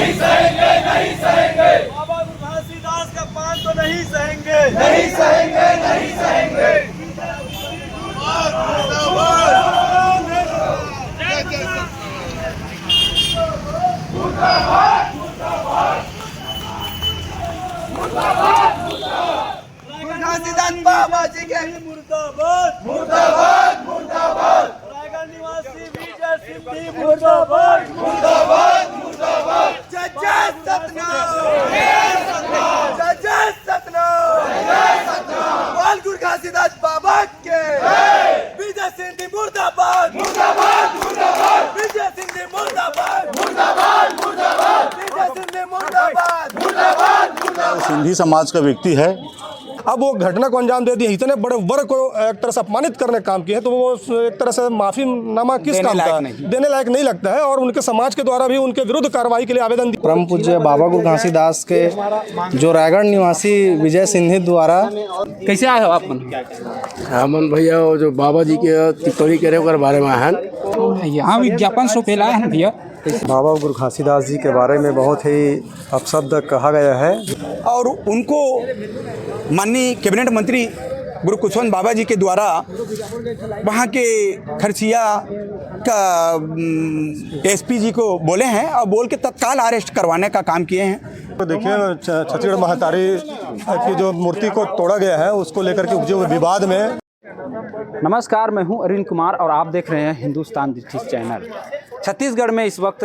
नहीं सहेंगे, नहीं सहेंगे। बाबा घासीदास का पान तो नहीं सहेंगे, नहीं सहेंगे, नहीं सहेंगे। घासीदास बाबा जी के मुर्दाबाद, मुर्दाबाद, मुर्दाबाद, रायगढ़ निवासी विजय सिंह मुर्दाबाद, मुर्दाबाद, मुर्दाबाद। जय जय सतनाम, जय जय सतनाम, बोल गुरु घासीदास बाबा के विजय सिंह मुर्दाबाद, मुर्दाबाद, मुर्दाबाद, विजय सिंह मुर्दाबाद, मुर्दाबाद, मुर्दाबाद, विजय सिंह मुर्दाबाद, मुर्दाबाद, मुर्दाबाद। सिंधी समाज का व्यक्ति है। अब वो घटना को अंजाम दे दिया, इतने बड़े वर्ग को एक तरह से अपमानित करने का काम किए हैं, तो वो एक तरह से माफीनामा किस काम का देने लायक नहीं लगता है। और उनके समाज के द्वारा भी उनके विरुद्ध कार्रवाई के लिए आवेदन दिया। परम पूज्य बाबा गुरु घासीदास के जो रायगढ़ निवासी विजय सिंह द्वारा कैसे आए हो आप? हमन भैया वो जो बाबा जी के टिप्पणी करे ओकर बारे में हैं, यहाँ विज्ञापन सौंपेला है भैया। बाबा गुरु घासीदास जी के बारे में बहुत ही अपशब्द कहा गया है। और उनको माननीय कैबिनेट मंत्री गुरु कुशवंत बाबा जी के द्वारा वहाँ के खरसिया का एसपी जी को बोले हैं और बोल के तत्काल अरेस्ट करवाने का काम किए हैं। तो देखिए छत्तीसगढ़ महातारी की जो मूर्ति को तोड़ा गया है उसको लेकर के उपजे हुए विवाद में। नमस्कार, मैं हूं अरविंद कुमार और आप देख रहे हैं हिंदुस्तान डिस्ट्रिक्ट चैनल। छत्तीसगढ़ में इस वक्त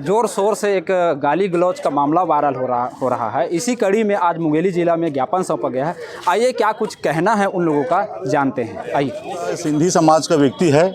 ज़ोर शोर से एक गाली गलौज का मामला वायरल हो रहा है। इसी कड़ी में आज मुंगेली जिला में ज्ञापन सौंपा गया है। आइए क्या कुछ कहना है उन लोगों का जानते हैं। आइए। सिंधी समाज का व्यक्ति है।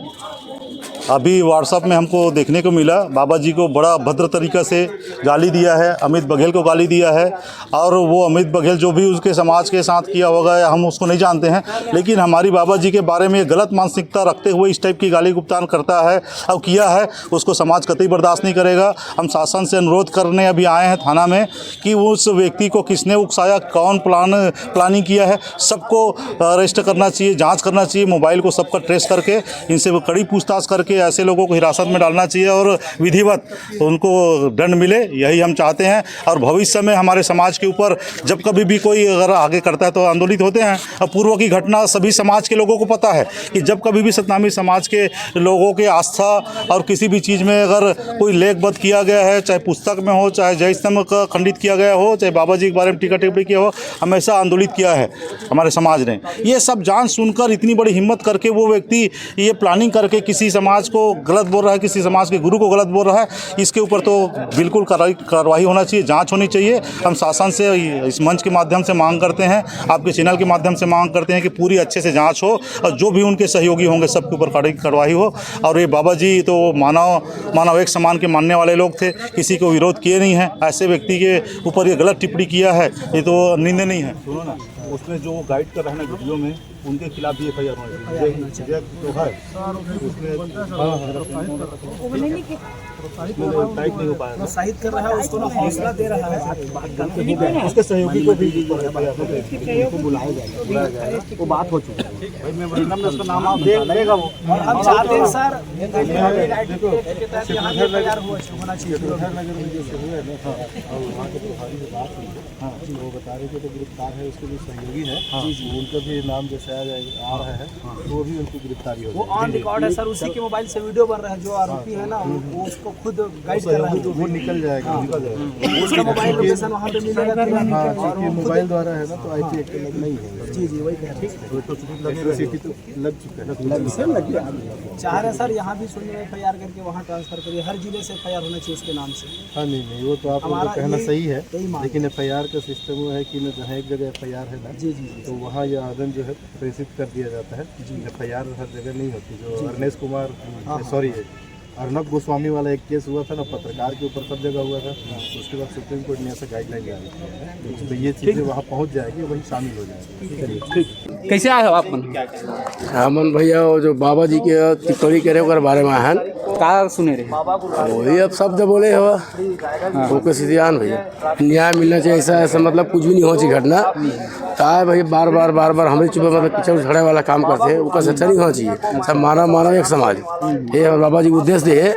अभी व्हाट्सएप में हमको देखने को मिला, बाबा जी को बड़ा भद्र तरीक़ा से गाली दिया है, अमित बघेल को गाली दिया है। और वो अमित बघेल जो भी उसके समाज के साथ किया होगा हम उसको नहीं जानते हैं, लेकिन हमारी बाबा जी के बारे में गलत मानसिकता रखते हुए इस टाइप की गाली गुप्तान करता है और किया है, उसको समाज कतई बर्दाश्त नहीं करेगा। हम शासन से अनुरोध करने अभी आए हैं थाना में कि उस व्यक्ति को किसने उकसाया, कौन प्लानिंग किया है, सबको अरेस्ट करना चाहिए, जाँच करना चाहिए, मोबाइल को सबका ट्रेस करके इनसे वो कड़ी पूछताछ करके ऐसे लोगों को हिरासत में डालना चाहिए और विधिवत उनको दंड मिले, यही हम चाहते हैं। और भविष्य में हमारे समाज के ऊपर जब कभी भी कोई अगर आगे करता है तो आंदोलित होते हैं। और पूर्व की घटना सभी समाज के लोगों को पता है कि जब कभी भी सतनामी समाज के लोगों के आस्था और किसी भी चीज़ में अगर कोई लेखबद्ध किया गया है, चाहे पुस्तक में हो, चाहे जय स्तंभ का खंडित किया गया हो, चाहे बाबा जी के बारे में टीका टिप्पणी किया हो, हमेशा आंदोलित किया है हमारे समाज ने। ये सब जान सुनकर इतनी बड़ी हिम्मत करके वो व्यक्ति ये प्लानिंग करके किसी समाज को गलत बोल रहा है, किसी समाज के गुरु को गलत बोल रहा है, इसके ऊपर तो बिल्कुल कार्रवाई होना चाहिए, जांच होनी चाहिए। हम शासन से इस मंच के माध्यम से मांग करते हैं, आपके चैनल के माध्यम से मांग करते हैं कि पूरी अच्छे से जांच हो और जो भी उनके सहयोगी होंगे सबके ऊपर कार्रवाई हो। और ये बाबा जी तो मानव एक समान के मानने वाले लोग थे, किसी को विरोध किए नहीं है। ऐसे व्यक्ति के ऊपर ये गलत टिप्पणी किया है, ये तो निंदनीय है। सुनो ना, उसमें जो गाइड कर रहे हैं वीडियो में उनके खिलाफ भी एफआईआर होनी चाहिए। तो है टाइप नहीं हो पाया, प्रोत्साहित कर रहा है, उसको ना हौसला दे रहा है। उसके सहयोगी को भी बुलाया जाएगा, वो बात हो चुकी है। भाई मैं उसका नाम आप देगा वो। और हम चाहते हैं सर होना चाहिए। वो बता रहे थे तो गिरफ्तार है, उसके भी सहयोगी है, उनका भी नाम जैसे आ रहा है तो वो भी उनकी गिरफ्तारी हो। वो ऑन रिकॉर्ड है सर, उसी के मोबाइल से वीडियो बन रहा है। जो आरोपी है ना वो उसको खुद गाइड कर रहा है, वो निकल जाएगा। उसका मोबाइल लोकेशन वहाँ पे मिलेगा और मोबाइल द्वारा है ना, तो आईटी एक्ट नहीं है। जी वही कह रहे हैं। तो लग चुका है। चाह रहे सर यहाँ भी सुनिए, एफआईआर करके वहाँ ट्रांसफर करिए, हर जिले से एफआईआर होना चाहिए इसके नाम से। हाँ नहीं वो तो आप लोगों का कहना सही है, लेकिन एफआईआर का सिस्टम वो है कि न जहाँ एक जगह एफआईआर है ना, जी तो वहाँ ये आवेदन जो है प्रेषित कर दिया जाता है। एफआईआर हर जगह नहीं होती। जो अर्नेश कुमार सॉरी अर्नब गोस्वामी वाला एक केस हुआ था ना, पत्रकार के ऊपर सब जगह हुआ था, उसके बाद सुप्रीम कोर्ट ने ऐसा गाइडलाइन जारी किया है, तो ये चीज़ें वहाँ पहुँच जाएगी, वही शामिल हो जाएगी। कैसे आए हो आप? हमन भैया वो जो बाबा जी के टिप्पणी करे ओकर बारे में हैं, का सुने रहे? वही अब शब्द बोले हो वो कैसे ध्यान भैया न्याय मिलना चाहिए ऐसा मतलब कुछ भी नहीं हो चाहिए घटना का भाई बार बार हमें चुप मतलब पीछे उछड़े वाला काम करते हैं वो अच्छा नहीं होना चाहिए। सब मानव एक समाज ये हमारे बाबा जी उद्देश्य है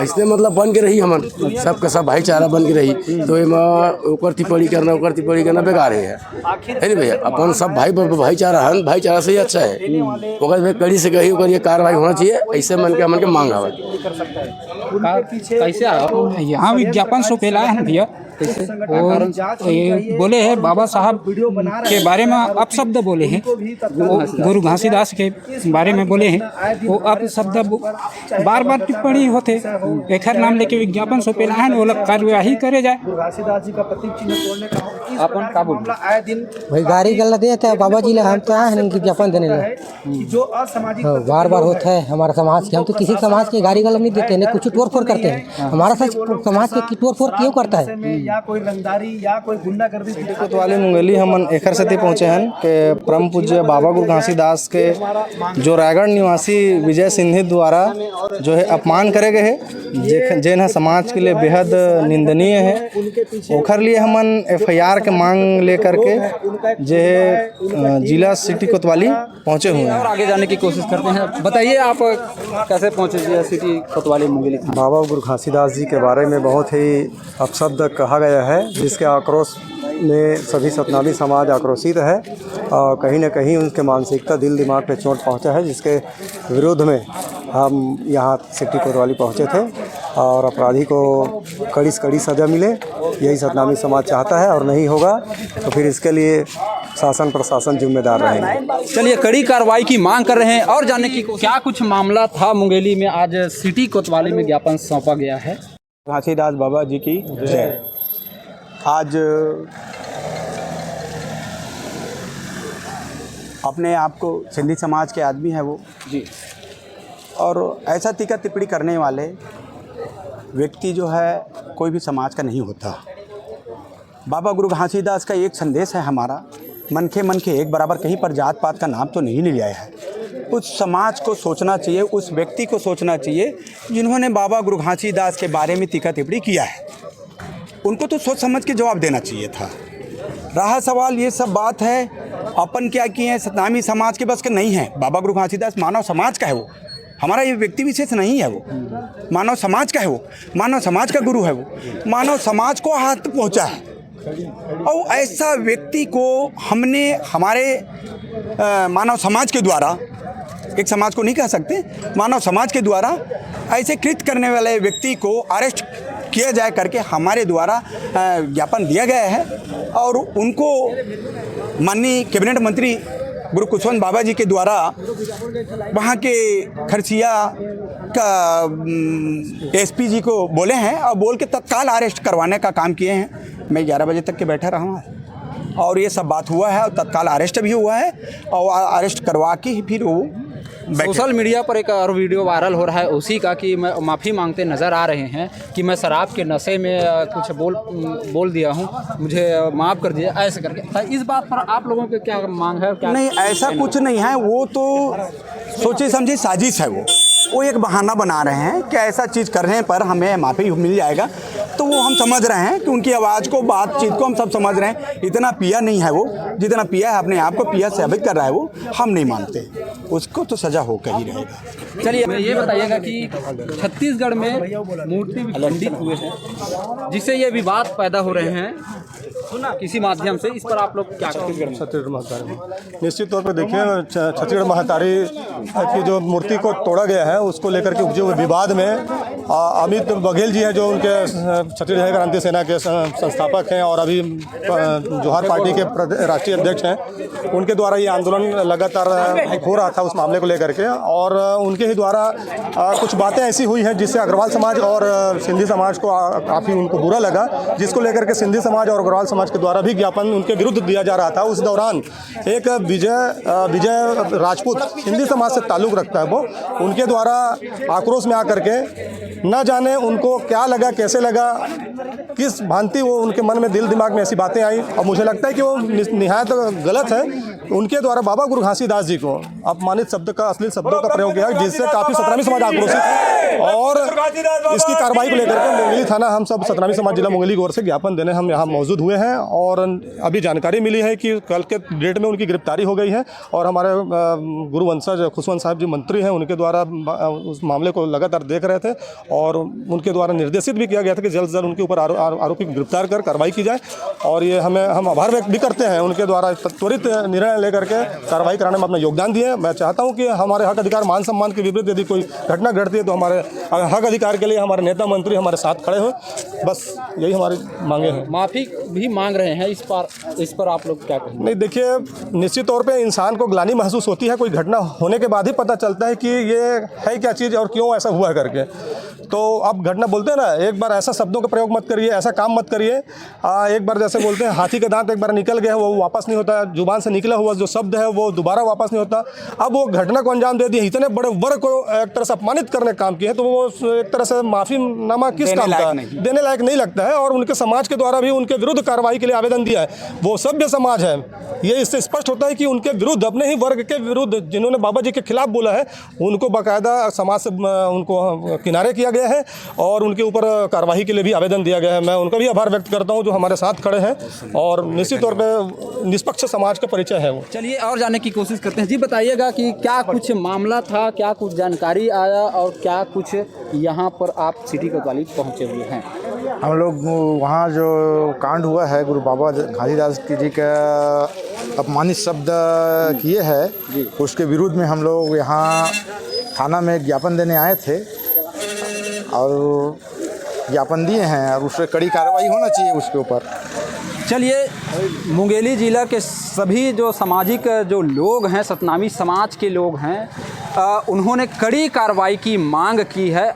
इसलिए मतलब बन के रही हम सबका सब भाईचारा बन के रही तो ऊपर टिप्पणी करना बेकार है नहीं भैया अपन सब भाईचारा है भाईचारा से ही अच्छा है ओकर कड़ी से कही ओकर ये कार्रवाई होना चाहिए ऐसे मन के मांग आवे। कैसे यहाँ विज्ञापन सौंपेला है भैया और ये बोले हैं बाबा साहब के बारे में अपशब्द बोले हैं गुरु घासीदास के बारे में बोले हैं वो अपशब्द बार टिप्पणी होते एक नाम लेके विज्ञापन सौंपेला है वो लोग कार्यवाही करे जाए। घासीदास जी का प्रतीक चिन्ह तोड़ने का अपन का बोल आए दिन भाई गाड़ी गलत देते हैं बाबा जी हम तो आए हैं विज्ञापन देने कि जो असामाजिक बार होता है हमारा समाज के हम तो किसी समाज के गाड़ी गलत नहीं देते नहीं कुछ तोड़ फोड़ करते हैं हमारा समाज के तोड़ फोड़ क्यों करता है या कोई रंगदारी या कोई गुंडागर्दी कोतवाली मुंगेली हमन एकर सती पहुँचे हैं कि परम पूज्य बाबा गुरु घासीदास के जो रायगढ़ निवासी विजय सिंधी द्वारा जो है अपमान करे गए है जेन समाज के लिए बेहद निंदनीय है ओखर लिए हमन FIR के मांग लेकर के जो है जिला सिटी कोतवाली पहुँचे हुए हैं और आगे जाने की कोशिश करते हैं। बताइए आप कैसे पहुँचे जिला सिटी कोतवाली मुंगेली? बाबा गुरु घासीदास जी के बारे में बहुत ही अपशब्द कहा गया है जिसके आक्रोश में सभी सतनामी समाज आक्रोशित है और कहीं न कहीं उनके मानसिकता दिल दिमाग पे चोट पहुंचा है जिसके विरोध में हम यहाँ सिटी कोतवाली पहुँचे थे और अपराधी को कड़ी से कड़ी सज़ा मिले यही सतनामी समाज चाहता है और नहीं होगा तो फिर इसके लिए शासन प्रशासन जिम्मेदार रहेंगे। चलिए कड़ी कार्रवाई की मांग कर रहे हैं और जानने की क्या कुछ मामला था मुंगेली में आज सिटी कोतवाली में ज्ञापन सौंपा गया है। घासीदास बाबा जी की जय। आज अपने आप को सिंधी समाज के आदमी है वो जी और ऐसा टीका टिप्पणी करने वाले व्यक्ति जो है कोई भी समाज का नहीं होता। बाबा गुरु घासीदास का एक संदेश है हमारा मन के एक बराबर कहीं पर जात पात का नाम तो नहीं लिया है। उस समाज को सोचना चाहिए उस व्यक्ति को सोचना चाहिए जिन्होंने बाबा गुरु घासीदास के बारे में टीका टिप्पणी किया है उनको तो सोच समझ के जवाब देना चाहिए था। रहा सवाल ये सब बात है अपन क्या किए हैं सतनामी समाज के बस के नहीं है। बाबा गुरु घासीदास मानव समाज का है वो हमारा ये व्यक्ति विशेष नहीं है वो मानव समाज का है वो मानव समाज का गुरु है वो मानव समाज को हाथ पहुँचा है और ऐसा व्यक्ति को हमने हमारे मानव समाज के द्वारा एक समाज को नहीं कह सकते मानव समाज के द्वारा ऐसे कृत्य करने वाले व्यक्ति को अरेस्ट किया जाए करके हमारे द्वारा ज्ञापन दिया गया है और उनको माननीय कैबिनेट मंत्री गुरु कुशवंत बाबा जी के द्वारा वहाँ के खरसिया का SP जी को बोले हैं और बोल के तत्काल अरेस्ट करवाने का काम किए हैं। मैं 11 बजे तक के बैठा रहा हूँ और ये सब बात हुआ है और तत्काल अरेस्ट भी हुआ है और अरेस्ट करवा के ही फिर वो सोशल मीडिया पर एक और वीडियो वायरल हो रहा है उसी का कि मैं माफ़ी मांगते नज़र आ रहे हैं कि मैं शराब के नशे में कुछ बोल दिया हूं मुझे माफ़ कर दिया ऐसे करके। इस बात पर आप लोगों के क्या मांग है? क्या नहीं ऐसा कुछ नहीं है वो तो सोचे समझे साजिश है वो एक बहाना बना रहे हैं कि ऐसा चीज़ करने पर हमें माफ़ी मिल जाएगा तो वो हम समझ रहे हैं कि उनकी आवाज़ को बातचीत को हम सब समझ रहे हैं। इतना पिया नहीं है वो जितना पिया है अपने आप को पिया साबित कर रहा है वो हम नहीं मानते उसको तो सज़ा होकर ही रहेगा। चलिए ये बताइएगा कि छत्तीसगढ़ में मूर्ति विखंडित हुए हैं जिससे ये विवाद पैदा हो रहे हैं किसी माध्यम से इस पर आप लोग क्या छत्तीसगढ़ महतारी निश्चित तौर पर देखिए छत्तीसगढ़ महतारी की जो मूर्ति को तोड़ा गया है उसको लेकर के उपजे हुए विवाद में अमित बघेल जी हैं जो उनके छत्तीसगढ़ क्रांति सेना के संस्थापक हैं और अभी जोहार पार्टी के राष्ट्रीय अध्यक्ष हैं उनके द्वारा ये आंदोलन लगातार हो रहा था उस मामले को लेकर के और उनके ही द्वारा कुछ बातें ऐसी हुई हैं जिससे अग्रवाल समाज और सिंधी समाज को काफ़ी उनको बुरा लगा जिसको लेकर के सिंधी समाज और अग्रवाल समाज के द्वारा भी ज्ञापन उनके विरुद्ध दिया जा रहा था। उस दौरान एक विजय राजपूत सिंधी समाज से ताल्लुक़ रखता है वो उनके द्वारा आक्रोश में आकर के न जाने उनको क्या लगा कैसे लगा किस भांति वो उनके मन में दिल दिमाग में ऐसी बातें आई और मुझे लगता है कि वो निहायत गलत है उनके द्वारा बाबा गुरु घासीदास जी को अपमानित शब्द का अश्लील शब्दों का प्रयोग किया, जिससे काफ़ी सतनामी समाज आक्रोशित है। और इसकी कार्रवाई को लेकर के मुंगेली थाना, हम सब सतनामी समाज जिला मुंगेली की ओर से ज्ञापन देने हम यहाँ मौजूद हुए हैं। और अभी जानकारी मिली है कि कल के डेट में उनकी गिरफ्तारी हो गई है और हमारे गुरुवंशज खुशवंत साहब जी मंत्री हैं, उनके द्वारा उस मामले को लगातार देख रहे थे और उनके द्वारा निर्देशित भी किया गया था कि जल्द से जल्द उनके ऊपर आरोपी को गिरफ्तार कर कार्रवाई की जाए। और ये हम आभार व्यक्त भी करते हैं उनके द्वारा त्वरित निर्णय लेकर के कार्रवाई कराने में अपना योगदान दिए। मैं चाहता हूँ कि हमारे हक अधिकार मान सम्मान के विपरीत यदि कोई घटना घटती है तो हमारे हक अधिकार के लिए हमारे नेता मंत्री हमारे साथ खड़े हो, बस यही हमारी मांगे हैं। माफ़ी भी मांग रहे हैं, इस पर आप लोग क्या कहेंगे? नहीं, देखिए, निश्चित तौर पे इंसान को ग्लानि महसूस होती है, कोई घटना होने के बाद ही पता चलता है कि ये है क्या चीज़ और क्यों ऐसा हुआ करके। तो अब घटना बोलते हैं ना, एक बार ऐसा शब्दों का प्रयोग मत करिए, ऐसा काम मत करिए। एक बार जैसे बोलते हैं हाथी का दांत एक बार निकल गया वो वापस नहीं होता, जुबान से निकला हुआ जो शब्द है वो दोबारा वापस नहीं होता। अब वो घटना को अंजाम दे दिया, इतने बड़े वर्ग को एक तरह से अपमानित करने का काम किया, तो वो एक तरह से माफ़ीनामा किस काम का देने लायक नहीं लगता है। और उनके समाज के द्वारा भी उनके विरुद्ध कार्रवाई के लिए आवेदन दिया है। वो सभ्य समाज है, ये इससे स्पष्ट होता है कि उनके विरुद्ध, अपने ही वर्ग के विरुद्ध जिन्होंने बाबा जी के खिलाफ बोला है, उनको बाकायदा समाज से उनको किनारे किया गया है और उनके ऊपर कार्रवाई के लिए भी आवेदन दिया गया है। मैं उनका भी आभार व्यक्त करता हूं जो हमारे साथ खड़े हैं और निश्चित तौर पे निष्पक्ष समाज का परिचय है वो। चलिए और जानने की कोशिश करते हैं। जी बताइएगा कि क्या कुछ मामला था, क्या कुछ जानकारी आया और क्या कुछ यहाँ पर आप सिटी कोतवाली पहुँचे हुए हैं? हम लोग वहाँ जो कांड हुआ है गुरु बाबा घासीदास जी का अपमानित शब्द किए हैं, उसके विरुद्ध में हम लोग यहाँ थाना में ज्ञापन देने आए थे और ज्ञापन दिए हैं और उससे कड़ी कार्रवाई होना चाहिए उसके ऊपर। चलिए, मुंगेली जिला के सभी जो सामाजिक जो लोग हैं, सतनामी समाज के लोग हैं, उन्होंने कड़ी कार्रवाई की मांग की है।